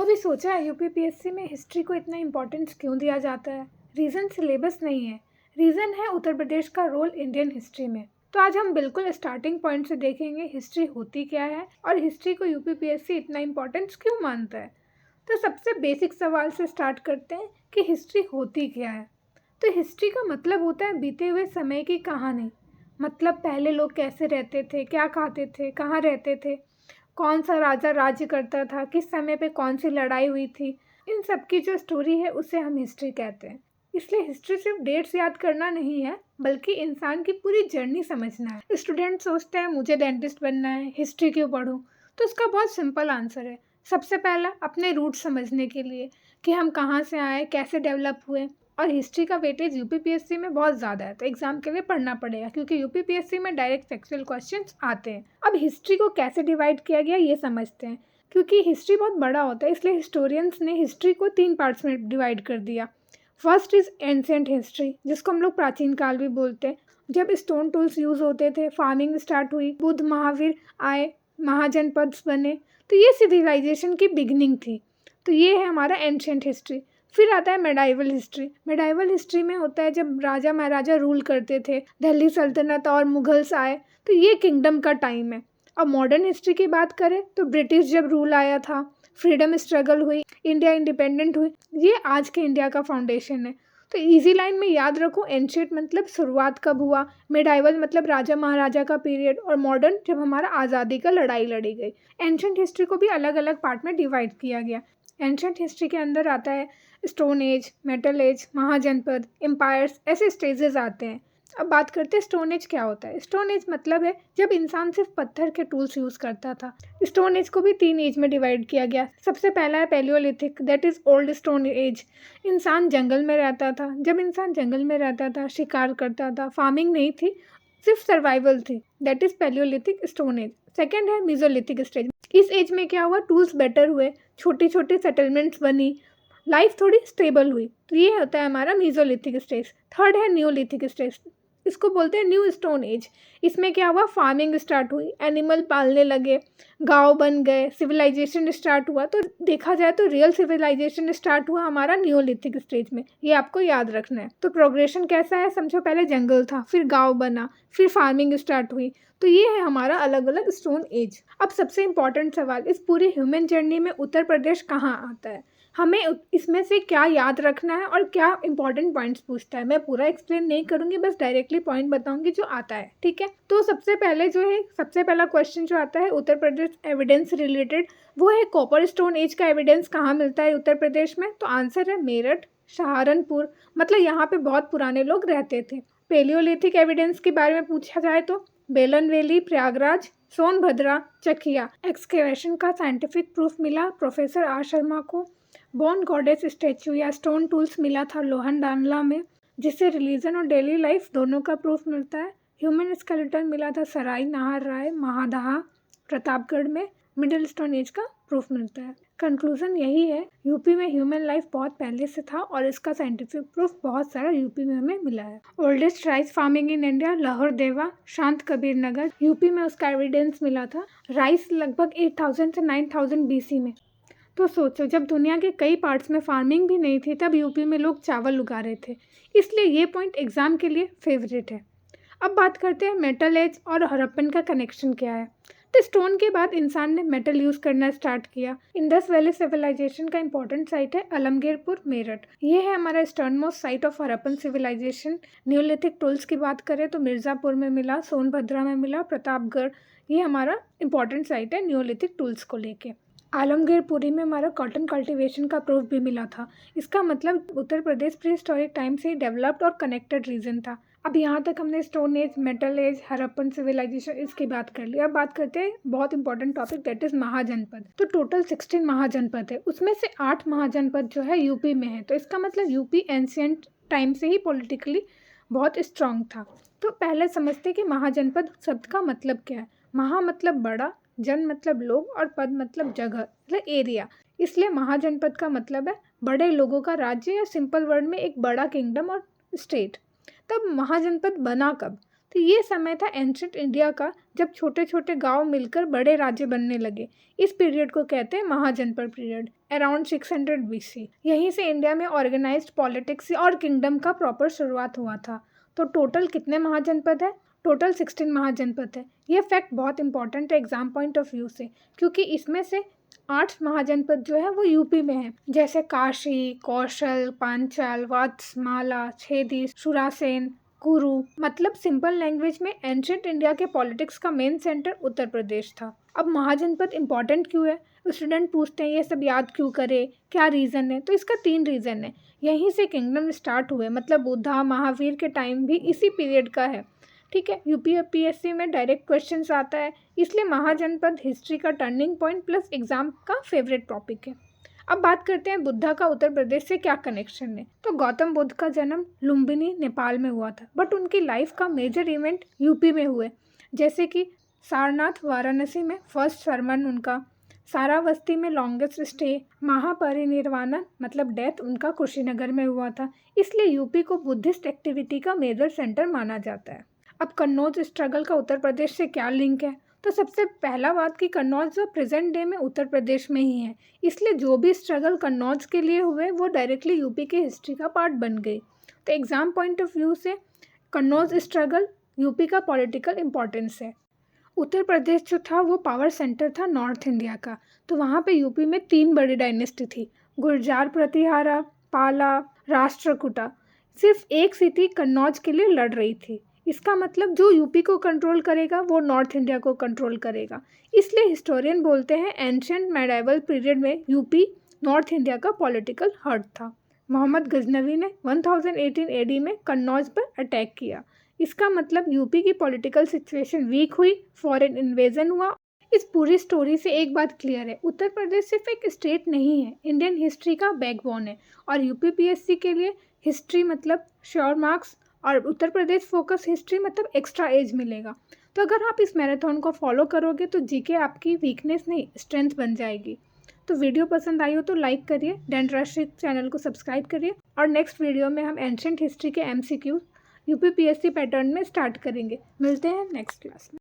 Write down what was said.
कभी सोचा है यूपीपीएससी में हिस्ट्री को इतना इम्पोर्टेंस क्यों दिया जाता है? रीज़न सिलेबस नहीं है, रीज़न है उत्तर प्रदेश का रोल इंडियन हिस्ट्री में। तो आज हम बिल्कुल स्टार्टिंग पॉइंट से देखेंगे हिस्ट्री होती क्या है और हिस्ट्री को यूपीपीएससी इतना इम्पोर्टेंस क्यों मानता है। तो सबसे बेसिक सवाल से स्टार्ट करते हैं कि हिस्ट्री होती क्या है। तो हिस्ट्री का मतलब होता है बीते हुए समय की कहानी। मतलब पहले लोग कैसे रहते थे, क्या खाते थे, कहाँ रहते थे, कौन सा राजा राज्य करता था, किस समय पे कौन सी लड़ाई हुई थी, इन सब की जो स्टोरी है उसे हम हिस्ट्री कहते हैं। इसलिए हिस्ट्री सिर्फ डेट्स याद करना नहीं है, बल्कि इंसान की पूरी जर्नी समझना है। स्टूडेंट सोचते हैं मुझे डेंटिस्ट बनना है, हिस्ट्री क्यों पढूं? तो उसका बहुत सिंपल आंसर है। सबसे पहला अपने रूट समझने के लिए कि हम कहाँ से आए, कैसे डेवलप हुए। और हिस्ट्री का वेटेज यूपीपीएससी में बहुत ज़्यादा है, तो एग्जाम के लिए पढ़ना पड़ेगा क्योंकि यूपीपीएससी में डायरेक्ट फैक्चुअल क्वेश्चंस आते हैं। अब हिस्ट्री को कैसे डिवाइड किया गया ये समझते हैं। क्योंकि हिस्ट्री बहुत बड़ा होता है, इसलिए हिस्टोरियंस ने हिस्ट्री को 3 पार्ट्स में डिवाइड कर दिया। फर्स्ट इज एंशिएंट हिस्ट्री, जिसको हम लोग प्राचीन काल भी बोलते हैं। जब स्टोन टूल्स यूज होते थे, फार्मिंग स्टार्ट हुई, बुद्ध महावीर आए, महाजनपद बने, तो ये सिविलाइजेशन की बिगनिंग थी। तो ये है हमारा एंशिएंट हिस्ट्री। फिर आता है मेडाइवल हिस्ट्री। मेडाइवल हिस्ट्री में होता है जब राजा महाराजा रूल करते थे, दिल्ली सल्तनत और मुगल्स आए, तो ये किंगडम का टाइम है। अब मॉडर्न हिस्ट्री की बात करें तो ब्रिटिश जब रूल आया था, फ्रीडम स्ट्रगल हुई, इंडिया इंडिपेंडेंट हुई, ये आज के इंडिया का फाउंडेशन है। तो इजी लाइन में याद रखो, एंशिएंट मतलब शुरुआत कब हुआ, मेडाइवल मतलब राजा महाराजा का पीरियड, और मॉडर्न जब हमारा आज़ादी का लड़ाई लड़ी गई। एंशिएंट हिस्ट्री को भी अलग अलग पार्ट में डिवाइड किया गया। एंशिएंट हिस्ट्री के अंदर आता है stone age, metal age, mahajanapada, empires, ऐसे स्टेजेस आते हैं। अब बात करते हैं स्टोन एज क्या होता है। स्टोन एज मतलब है जब इंसान सिर्फ पत्थर के टूल्स यूज करता था। स्टोन एज को भी 3 एज में डिवाइड किया गया। सबसे पहला है Palaeolithic, that is old stone age. इंसान जंगल में रहता था। जब इंसान जंगल में रहता था, शिकार करता था, फार्मिंग नहीं थी, सिर्फ सर्वाइवल थी, that is Palaeolithic stone age. Second है मीजोलिथिक स्टेज। इस एज में क्या हुआ, टूल्स बेटर हुए, छोटी छोटी सेटलमेंट्स बनी, लाइफ थोड़ी स्टेबल हुई, तो ये होता है हमारा मीजोलिथिक स्टेज। थर्ड है न्यूलिथिक स्टेज, इसको बोलते हैं न्यू स्टोन एज। इसमें क्या हुआ, फार्मिंग स्टार्ट हुई, एनिमल पालने लगे, गांव बन गए, सिविलाइजेशन स्टार्ट हुआ। तो देखा जाए तो रियल सिविलाइजेशन स्टार्ट हुआ हमारा न्यूलिथिक स्टेज में, ये आपको याद रखना है। तो प्रोग्रेशन कैसा है, समझो पहले जंगल था, फिर गाँव बना, फिर फार्मिंग स्टार्ट हुई। तो ये है हमारा अलग अलग स्टोन एज। अब सबसे इंपॉर्टेंट सवाल, इस पूरी ह्यूमन जर्नी में उत्तर प्रदेश कहाँ आता है, हमें इसमें से क्या याद रखना है और क्या इंपॉर्टेंट पॉइंट्स पूछता है। मैं पूरा एक्सप्लेन नहीं करूंगी, बस डायरेक्टली पॉइंट बताऊंगी जो आता है, ठीक है। तो सबसे पहले जो है, सबसे पहला क्वेश्चन जो आता है उत्तर प्रदेश एविडेंस रिलेटेड, वो है कॉपर स्टोन एज का एविडेंस कहाँ मिलता है उत्तर प्रदेश में। तो आंसर है मेरठ, सहारनपुर, मतलब यहाँ पे बहुत पुराने लोग रहते थे। पेलियोलिथिक एविडेंस के बारे में पूछा जाए तो बेलन वैली, प्रयागराज, सोनभद्रा, चकिया। एक्सकेवेशन का साइंटिफिक प्रूफ मिला प्रोफेसर आर शर्मा को। बॉर्न गॉडेस स्टैचू या स्टोन टूल्स मिला था लोहंडानला में, जिससे रिलीजन और डेली लाइफ दोनों का प्रूफ मिलता है। ह्यूमन स्केलेटन मिला था सराय नाहर राय, महादहा, प्रतापगढ़ में। मिडिल स्टोन एज का प्रूफ मिलता है। कंक्लूजन यही है, यूपी में ह्यूमन लाइफ बहुत पहले से था और इसका साइंटिफिक प्रूफ बहुत सारा यूपी में हमें मिला है। Oldest rice farming in India, Lahore देवा, शांत कबीर नगर, यूपी में उसका एविडेंस मिला था। राइस लगभग 8000 से 9000 बीसी में। तो सोचो, जब दुनिया के कई पार्ट्स में फार्मिंग भी नहीं थी, तब यूपी में लोग चावल उगा रहे थे। इसलिए ये पॉइंट एग्जाम के लिए फेवरेट है। अब बात करते हैं मेटल एज और हड़प्पन का कनेक्शन क्या है। तो स्टोन के बाद इंसान ने मेटल यूज करना स्टार्ट किया। इंडस वैली सिविलाइजेशन का इंपॉर्टेंट साइट है अलमगीरपुर, मेरठ। ये है हमारा easternmost site of Harappan civilization. Neolithic tools की बात करें तो मिर्जापुर में मिला, सोनभद्रा में मिला, प्रतापगढ़, ये हमारा इंपॉर्टेंट साइट है न्यूलिथिक टूल्स को लेके। आलमगीरपुरी में हमारा कॉटन कल्टीवेशन का प्रूफ भी मिला था। इसका मतलब Uttar Pradesh prehistoric time से डेवलप्ड और कनेक्टेड रीजन था। अब यहाँ तक हमने stone age, metal age, Harappan civilization इसकी बात कर ली। अब बात करते हैं बहुत important topic, that is Mahajanapada. तो टोटल 16 महाजनपद है, उसमें से 8 महाजनपद जो है यूपी में है। तो इसका मतलब यूपी एंशिएंट टाइम से ही पॉलिटिकली बहुत स्ट्रांग था। तो पहले समझते कि महाजनपद शब्द का मतलब क्या है। महा मतलब बड़ा, जन मतलब लोग, और पद मतलब जगह, मतलब एरिया। इसलिए महाजनपद का मतलब है बड़े लोगों का राज्य, या सिंपल वर्ड में एक बड़ा किंगडम और स्टेट। तब महाजनपद बना कब, तो ये समय था एंशंट इंडिया का, जब छोटे छोटे गांव मिलकर बड़े राज्य बनने लगे। इस पीरियड को कहते हैं महाजनपद पीरियड, अराउंड 600 BC। यहीं से इंडिया में ऑर्गेनाइज्ड पॉलिटिक्स और किंगडम का प्रॉपर शुरुआत हुआ था। तो टोटल कितने महाजनपद है? टोटल 16 महाजनपद है। ये फैक्ट बहुत इंपॉर्टेंट है एग्जाम पॉइंट ऑफ व्यू से, क्योंकि इसमें से 8 महाजनपद जो है वो यूपी में है, जैसे काशी, कौशल, पांचाल, वत्स, माला, छेदी, शुरासेन, कुरु। मतलब सिंपल लैंग्वेज में एंशंट इंडिया के पॉलिटिक्स का मेन सेंटर उत्तर प्रदेश था। अब महाजनपद इंपॉर्टेंट क्यों है? स्टूडेंट पूछते हैं ये सब याद क्यों करे, क्या रीज़न है? तो इसका 3 रीज़न है। यहीं से किंगडम स्टार्ट हुए, मतलब बुद्धा महावीर के टाइम भी इसी पीरियड का है। ठीक है, यूपीएससी में डायरेक्ट क्वेश्चंस आता है, इसलिए महाजनपद हिस्ट्री का टर्निंग पॉइंट प्लस एग्जाम का फेवरेट टॉपिक है। अब बात करते हैं बुद्धा का उत्तर प्रदेश से क्या कनेक्शन है। तो गौतम बुद्ध का जन्म लुम्बिनी नेपाल में हुआ था, बट उनकी लाइफ का मेजर इवेंट यूपी में हुए, जैसे कि सारनाथ वाराणसी में फर्स्ट सरमन उनका, सारावस्ती में लॉन्गेस्ट स्टे, महापरिनिर्वाण मतलब डेथ उनका कुशीनगर में हुआ था। इसलिए यूपी को बुद्धिस्ट एक्टिविटी का मेजर सेंटर माना जाता है। अब कन्नौज स्ट्रगल का उत्तर प्रदेश से क्या लिंक है? तो सबसे पहला बात कि कन्नौज जो प्रेजेंट डे में उत्तर प्रदेश में ही है, इसलिए जो भी स्ट्रगल कन्नौज के लिए हुए वो डायरेक्टली यूपी के हिस्ट्री का पार्ट बन गई। तो एग्जाम पॉइंट ऑफ व्यू से कन्नौज स्ट्रगल यूपी का पॉलिटिकल इम्पोर्टेंस है। उत्तर प्रदेश जो था वो पावर सेंटर था नॉर्थ इंडिया का, तो वहाँ पे यूपी में 3 बड़ी डायनेस्टी थी, गुर्जार प्रतिहारा, पाला, राष्ट्रकूटा। सिर्फ एक सिटी कन्नौज के लिए लड़ रही थी। इसका मतलब जो यूपी को कंट्रोल करेगा वो नॉर्थ इंडिया को कंट्रोल करेगा। इसलिए हिस्टोरियन बोलते हैं एंशिएंट मेडाइवल पीरियड में यूपी नॉर्थ इंडिया का पॉलिटिकल हब था। मोहम्मद गजनवी ने 1018 AD में कन्नौज पर अटैक किया। इसका मतलब यूपी की पॉलिटिकल सिचुएशन वीक हुई, फॉरेन इन्वेजन हुआ। इस पूरी स्टोरी से एक बात क्लियर है, उत्तर प्रदेश सिर्फ एक स्टेट नहीं है, इंडियन हिस्ट्री का बैकबोन है। और यूपीपीएससी के लिए हिस्ट्री मतलब श्योर मार्क्स, और उत्तर प्रदेश फोकस हिस्ट्री मतलब एक्स्ट्रा एज मिलेगा। तो अगर आप इस मैराथन को फॉलो करोगे तो जीके आपकी वीकनेस नहीं स्ट्रेंथ बन जाएगी। तो वीडियो पसंद आई हो तो लाइक करिए, डेंड्राश्री चैनल को सब्सक्राइब करिए, और नेक्स्ट वीडियो में हम एंशिएंट हिस्ट्री के MCQ यूपीपीएससी पैटर्न में स्टार्ट करेंगे। मिलते हैं नेक्स्ट क्लास में।